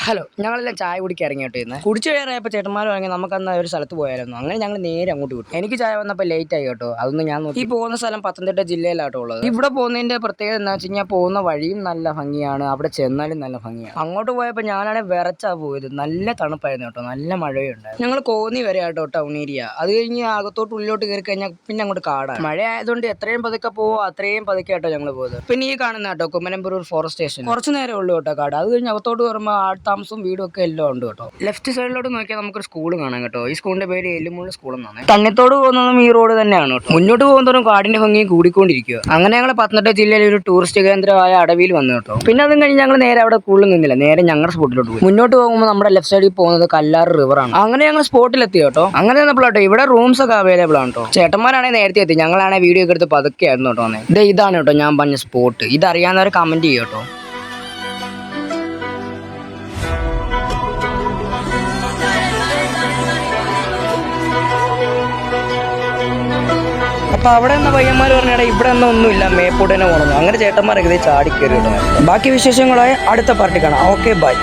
Hello, ഞങ്ങളെല്ലാം ചായ കുടിക്കാൻ ഇറങ്ങിയിട്ട് ഇന്ന് കുടിച്ചു കയറിയപ്പോൾ ചേട്ടന്മാർ വാങ്ങി നമുക്കന്ന് ഒരു സ്ഥലത്ത് പോയായിരുന്നു. അങ്ങനെ ഞങ്ങൾ നേരെ അങ്ങോട്ട് വിട്ടു. എനിക്ക് ചായ വന്നപ്പോൾ ലേറ്റ് ആയി കേട്ടോ. അതൊന്നും ഞാൻ നോക്കി. ഈ പോകുന്ന സ്ഥലം പത്തനംതിട്ട ജില്ലയിലാട്ടോ ഉള്ളത്. ഇവിടെ പോകുന്നതിന്റെ പ്രത്യേകത എന്താ വെച്ച് കഴിഞ്ഞാൽ പോകുന്ന വഴിയും നല്ല ഭംഗിയാണ്, അവിടെ ചെന്നാലും നല്ല ഭംഗിയാണ്. അങ്ങോട്ട് പോയപ്പോൾ ഞാനാണെങ്കിൽ വിറച്ചാ പോയത്. നല്ല തണുപ്പായിരുന്നു കേട്ടോ, നല്ല മഴയുണ്ടായിരുന്നു. ഞങ്ങൾ കോന്നി വരെ ആട്ടോ ടൗൺ ഏരിയ. അത് കഴിഞ്ഞ് അകത്തോട്ട് ഉള്ളിലോട്ട് കയറി കഴിഞ്ഞാൽ പിന്നെ അങ്ങോട്ട് കാടാണ്. മഴ ആയതുകൊണ്ട് എത്രയും പതുക്കെ പോവോ അത്രയും പതുക്കെ ആട്ടോ ഞങ്ങൾ പോയത്. പിന്നെ ഈ കാണുന്ന കേട്ടോ കുമരംപുരൂർ ഫോറസ്റ്റ് സ്റ്റേഷൻ. കുറച്ച് നേരം ഉള്ളൂ കേട്ടോ കാട്. അത് കഴിഞ്ഞ് അകത്തോട്ട് കയറുമ്പോൾ താമസവും വീടും ഒക്കെ എല്ലാം ഉണ്ട് കേട്ടോ. ലെഫ്റ്റ് സൈഡിലോട്ട് നോക്കിയാൽ നമുക്കൊരു സ്കൂൾ കാണാം കേട്ടോ. ഈ സ്കൂളിന്റെ പേര് എല്ലുമുള്ള സ്കൂൾ എന്നാണ്. തണ്ണിത്തോട് പോകുന്നതും ഈ റോഡ് തന്നെയാണ് കേട്ടോ. മുന്നോട്ട് പോകുന്നതും കാടിന്റെ ഭംഗിയും കൂടിക്കൊണ്ടിരിക്കുക. അങ്ങനെ ഞങ്ങൾ പത്തനംതിട്ട ജില്ലയിലെ ഒരു ടൂറിസ്റ്റ് കേന്ദ്രമായ അടവിയിൽ വന്നു കേട്ടോ. പിന്നെ അതും കഴിഞ്ഞ് ഞങ്ങൾ നേരെ അവിടെ കൂടുതൽ നിന്നില്ല, നേരെ ഞങ്ങളുടെ സ്പോട്ടിലോട്ട് പോയി. മുന്നോട്ട് പോകുമ്പോൾ നമ്മുടെ ലെഫ്റ്റ് സൈഡിൽ പോകുന്നത് കല്ലാർ റിവറാണ്. അങ്ങനെ ഞങ്ങൾ സ്പോട്ടിലെത്തി കേട്ടോ. അങ്ങനെ വന്നപ്പോഴാട്ടോ ഇവിടെ റൂംസ് ഒക്കെ അവൈലബിൾ ആണ് കേട്ടോ. ചേട്ടന്മാരാണെങ്കിൽ നേരത്തെ എത്തി, ഞങ്ങളാണെങ്കിൽ വീഡിയോ ഒക്കെ എടുത്ത് പതുക്കെയായിരുന്നു കേട്ടോ. ഇതാണ് കേട്ടോ ഞാൻ പറഞ്ഞ സ്പോട്ട്. ഇതറിയാവുന്നവർ കമന്റ് ചെയ്യും കേട്ടോ. അപ്പൊ അവിടെ നിന്ന് പയ്യന്മാർ പറഞ്ഞാൽ ഇവിടെ ഒന്നുമില്ല, മേപ്പോട്ട് തന്നെ പോകണം. അങ്ങനെ ചേട്ടന്മാരൊക്കെ ചാടി കയറി കേട്ടോ. ബാക്കി വിശേഷങ്ങളായ അടുത്ത പാർട്ടി കാണാം. Okay, by.